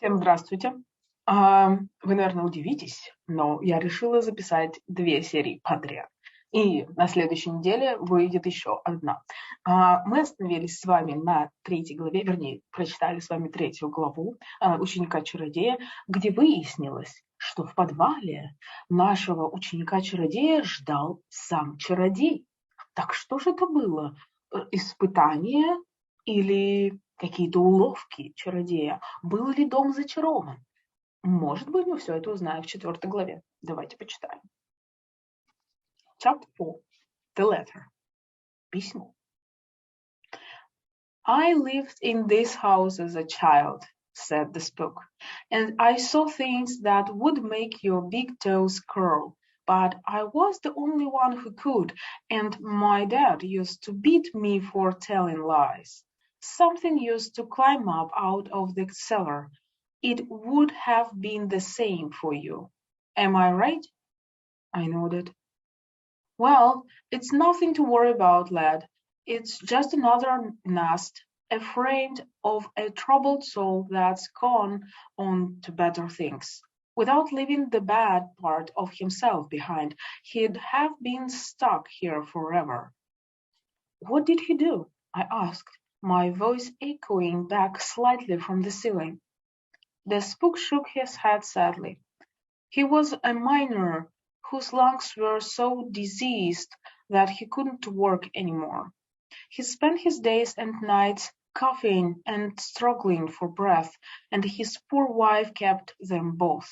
Всем здравствуйте. Вы, наверное, удивитесь, но я решила записать 2 серии подряд. И на следующей неделе выйдет еще одна. Мы остановились с вами на 3 главе, вернее, прочитали с вами 3 главу ученика Чародея, где выяснилось, что в подвале нашего ученика-чародея ждал сам чародей. Так что же это было? Испытание или какие-то уловки чародея? Был ли дом зачарован? Может быть, мы все это узнаем в 4 главе. Давайте почитаем. Chapter 4. The letter. Письмо. I lived in this house as a child, said the spook, and I saw things that would make your big toes curl, but I was the only one who could, and my dad used to beat me for telling lies. Something used to climb up out of the cellar. It would have been the same for you. Am I right? I nodded. Well, it's nothing to worry about, lad. It's just another nest, a friend of a troubled soul that's gone on to better things. Without leaving the bad part of himself behind, he'd have been stuck here forever. What did he do? I asked, my voice echoing back slightly from the ceiling. The spook shook his head sadly. He was a miner whose lungs were so diseased that he couldn't work anymore. He spent his days and nights coughing and struggling for breath, and his poor wife kept them both.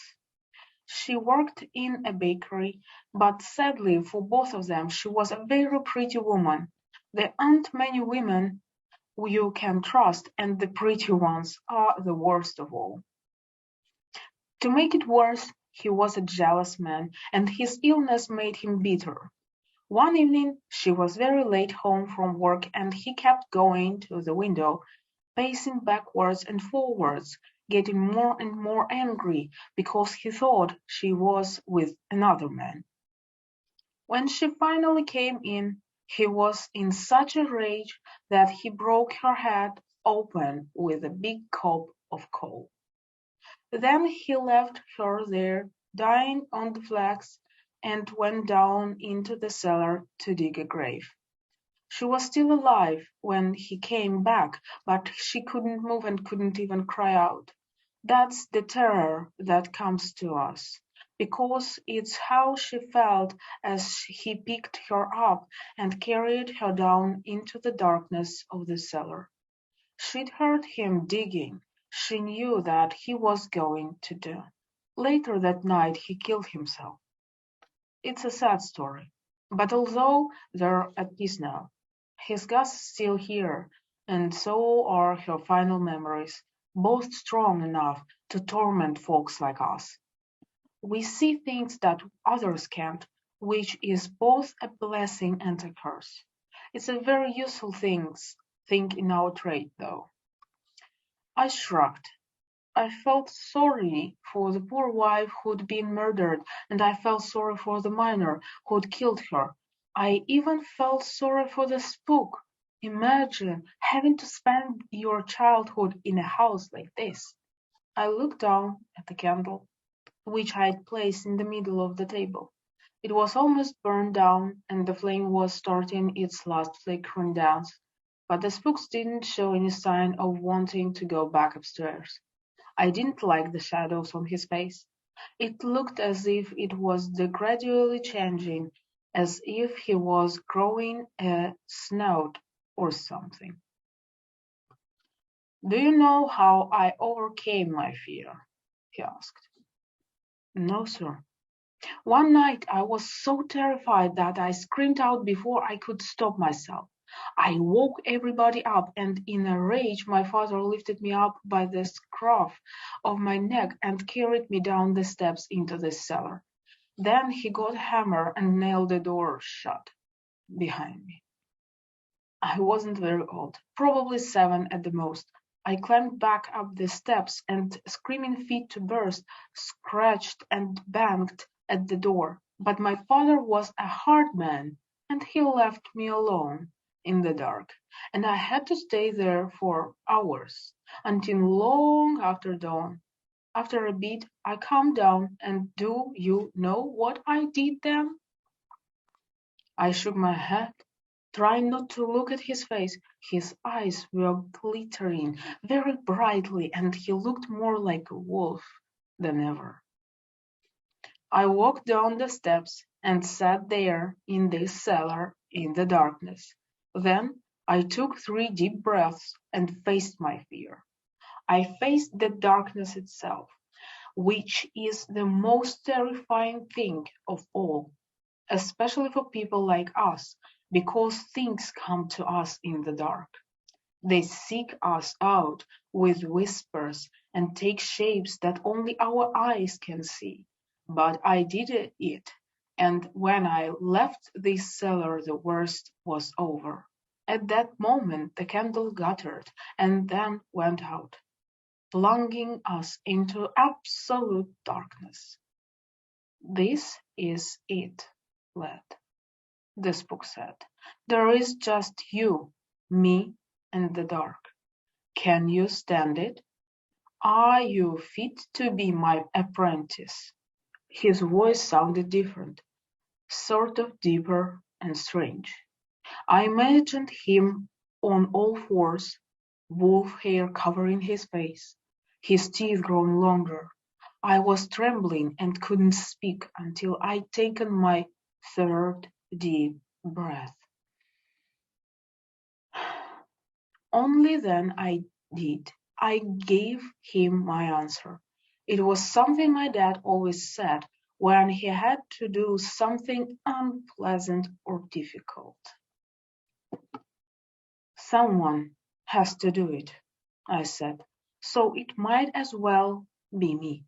She worked in a bakery, but sadly for both of them she was a very pretty woman. There aren't many women you can trust, and the pretty ones are the worst of all. To make it worse, he was a jealous man, and his illness made him bitter. One evening she was very late home from work, and he kept going to the window, pacing backwards and forwards, getting more and more angry because he thought she was with another man. When she finally came in, he was in such a rage that he broke her head open with a big cob of coal. Then he left her there, dying on the flags, and went down into the cellar to dig a grave. She was still alive when he came back, but she couldn't move and couldn't even cry out. That's the terror that comes to us, because it's how she felt as he picked her up and carried her down into the darkness of the cellar. She'd heard him digging. She knew that he was going to do. Later that night he killed himself. It's a sad story, but although they're at peace now, his ghost is still here, and so are her final memories, both strong enough to torment folks like us. We see things that others can't, which is both a blessing and a curse. It's a very useful thing in our trade, though. I shrugged. I felt sorry for the poor wife who'd been murdered, and I felt sorry for the miner who'd killed her. I even felt sorry for the spook. Imagine having to spend your childhood in a house like this. I looked down at the candle, which I'd placed in the middle of the table. It was almost burned down, and the flame was starting its last flickering dance, but the spooks didn't show any sign of wanting to go back upstairs. I didn't like the shadows on his face. It looked as if it was gradually changing, as if he was growing a snout or something. Do you know how I overcame my fear? He asked. No, sir. One night I was so terrified that I screamed out before I could stop myself. I woke everybody up, and in a rage my father lifted me up by the scruff of my neck and carried me down the steps into the cellar. Then he got a hammer and nailed the door shut behind me. I wasn't very old, probably 7 at the most. I climbed back up the steps and, screaming fit to burst, scratched and banged at the door. But my father was a hard man, and he left me alone in the dark, and I had to stay there for hours, until long after dawn. After a bit, I calmed down, and do you know what I did then? I shook my head, trying not to look at his face. His eyes were glittering very brightly, and he looked more like a wolf than ever. I walked down the steps and sat there in this cellar in the darkness. Then I took 3 deep breaths and faced my fear. I faced the darkness itself, which is the most terrifying thing of all, especially for people like us, because things come to us in the dark. They seek us out with whispers and take shapes that only our eyes can see. But I did it, and when I left this cellar, the worst was over. At that moment, the candle guttered and then went out, plunging us into absolute darkness. This is it, lad, the spook said. There is just you, me, and the dark. Can you stand it? Are you fit to be my apprentice? His voice sounded different, sort of deeper and strange. I imagined him on all fours, wolf hair covering his face, his teeth growing longer. I was trembling and couldn't speak until I'd taken my 3rd deep breath. Only then I did. I gave him my answer. It was something my dad always said when he had to do something unpleasant or difficult. Someone has to do it, I said, so it might as well be me.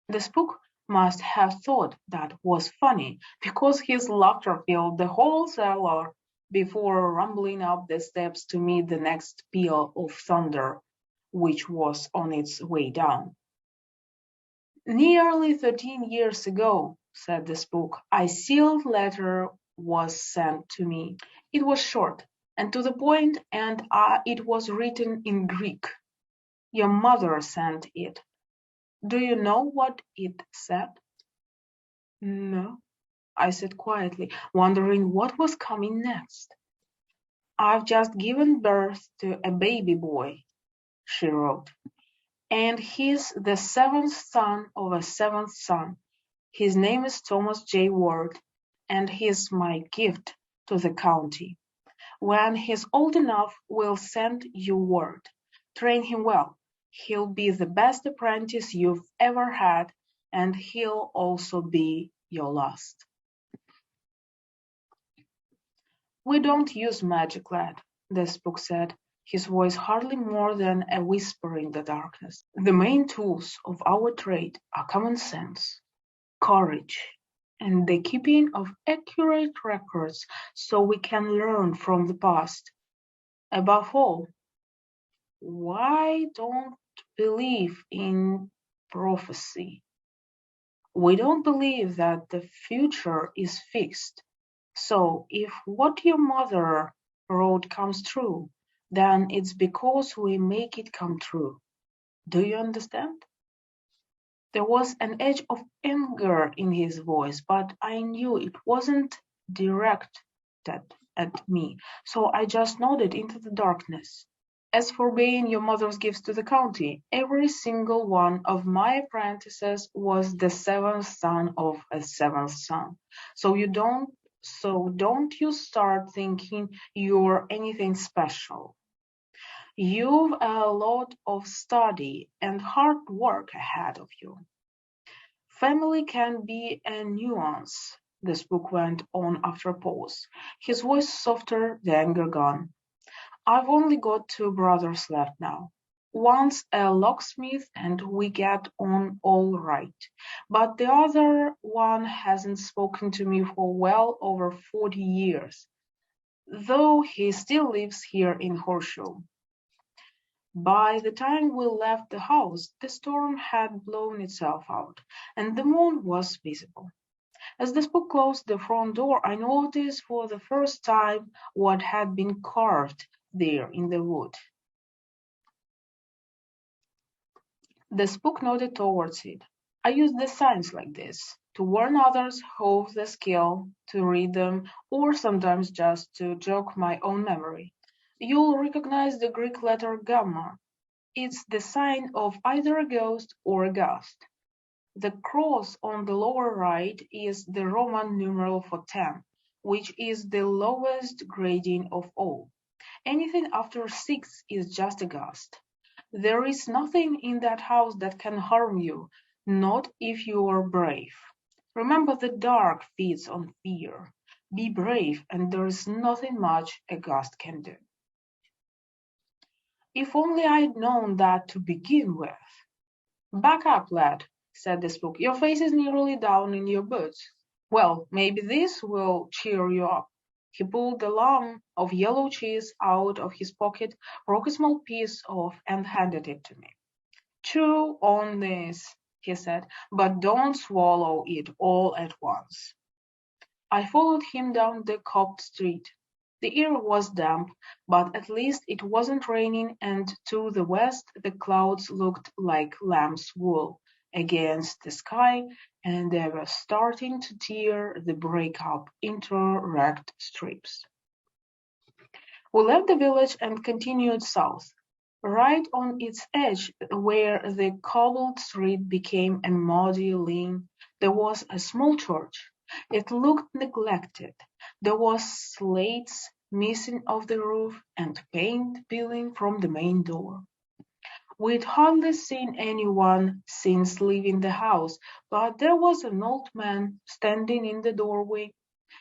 The spook must have thought that was funny, because his laughter filled the whole cellar before rumbling up the steps to meet the next peal of thunder, which was on its way down. Nearly 13 years ago, said the spook, a sealed letter was sent to me. It was short and to the point, and it was written in Greek. Your mother sent it. Do you know what it said? No, I said quietly, wondering what was coming next. I've just given birth to a baby boy, she wrote, and he's the 7th son of a 7th son. His name is Thomas J. Ward, and he's my gift to the county. When he's old enough, we'll send you word. Train him well. He'll be the best apprentice you've ever had, and he'll also be your last. We don't use magic, lad, the spook said, his voice hardly more than a whisper in the darkness. The main tools of our trade are common sense, courage, and the keeping of accurate records so we can learn from the past. Above all, why don't believe in prophecy? We don't believe that the future is fixed. So if what your mother wrote comes true, then it's because we make it come true. Do you understand? There was an edge of anger in his voice, but I knew it wasn't directed at me, so I just nodded into the darkness. As for being your mother's gifts to the county, every single one of my apprentices was the 7th son of a 7th son. So don't you start thinking you're anything special. You've a lot of study and hard work ahead of you. Family can be a nuance, the spook went on after a pause, his voice softer, the anger gone. I've only got 2 brothers left now. One's a locksmith and we get on all right, but the other one hasn't spoken to me for well over 40 years, though he still lives here in Horseshoe. By the time we left the house, the storm had blown itself out, and the moon was visible. As the spook closed the front door, I noticed for the first time what had been carved there in the wood. The spook nodded towards it. I use the signs like this to warn others who have the skill to read them, or sometimes just to jog my own memory. You'll recognize the Greek letter gamma. It's the sign of either a ghost or a ghost. The cross on the lower right is the Roman numeral for 10, which is the lowest grading of all. Anything after 6 is just a ghost. There is nothing in that house that can harm you, not if you are brave. Remember the dark feeds on fear. Be brave, and there is nothing much a ghost can do. If only I'd known that to begin with. Back up, lad, said the spook. Your face is nearly down in your boots. Well, maybe this will cheer you up. He pulled a lump of yellow cheese out of his pocket, broke a small piece off, and handed it to me. Chew on this, he said, but don't swallow it all at once. I followed him down the cobbled street. The air was damp, but at least it wasn't raining, and to the west the clouds looked like lamb's wool against the sky, and they were starting to tear the break up into ragged strips. We left the village and continued south. Right on its edge, where the cobbled street became a muddy lane, there was a small church. It looked neglected. There was slates missing off the roof and paint peeling from the main door. We'd hardly seen anyone since leaving the house, but there was an old man standing in the doorway.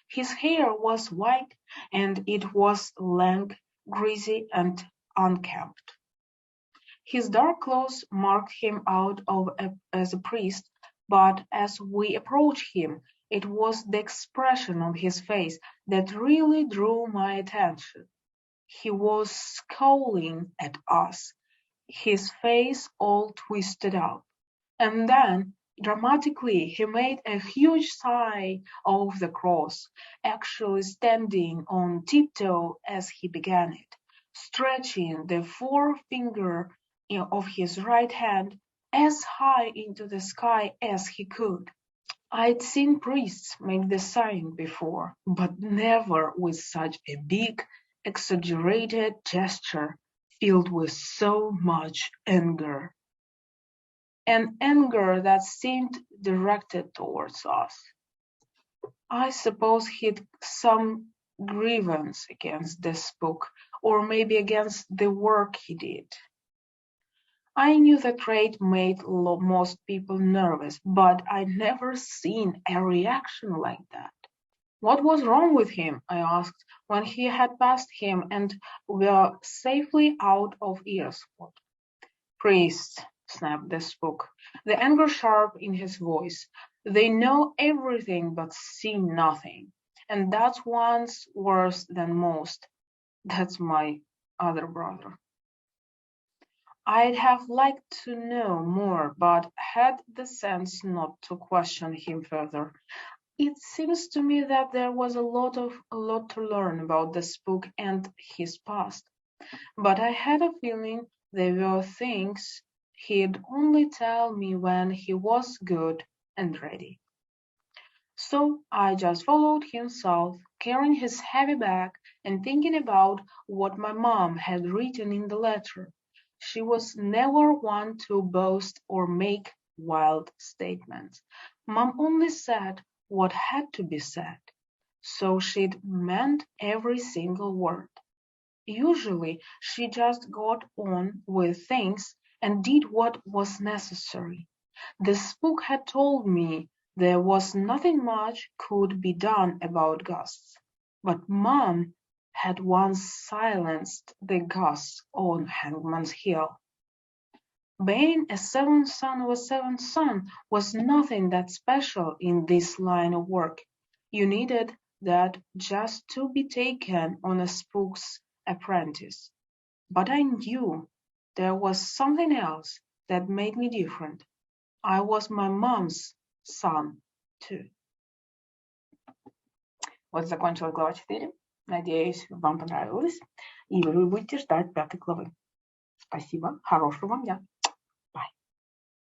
His hair was white, and it was lank, greasy, and unkempt. His dark clothes marked him out as a priest, but as we approached him, it was the expression on his face that really drew my attention. He was scowling at us, his face all twisted up. And then, dramatically, he made a huge sign of the cross, actually standing on tiptoe as he began it, stretching the forefinger of his right hand as high into the sky as he could. I'd seen priests make the sign before, but never with such a big, exaggerated gesture filled with so much anger. An anger that seemed directed towards us. I suppose he'd some grievance against the spook, or maybe against the work he did. I knew the trait made most people nervous, but I'd never seen a reaction like that. What was wrong with him? I asked, when he had passed him and were safely out of earshot. Priests, snapped the spook, the anger sharp in his voice. They know everything but see nothing. And that's once worse than most. That's my other brother. I'd have liked to know more, but had the sense not to question him further. It seems to me that there was a lot to learn about the spook and his past. But I had a feeling there were things he'd only tell me when he was good and ready. So I just followed him south, carrying his heavy bag and thinking about what my mom had written in the letter. She was never one to boast or make wild statements. Mom only said what had to be said, so she'd meant every single word. Usually she just got on with things and did what was necessary. The spook had told me there was nothing much could be done about ghosts, but Mom had once silenced the ghosts on Hangman's Hill. Being a seventh son of a seventh son was nothing that special in this line of work. You needed that just to be taken on a spook's apprentice. But I knew there was something else that made me different. I was my mom's son, too. Вот закончилась глава 4. Надеюсь, вам понравилось. И вы будете ждать 5 главы. Спасибо. Хорошего вам дня.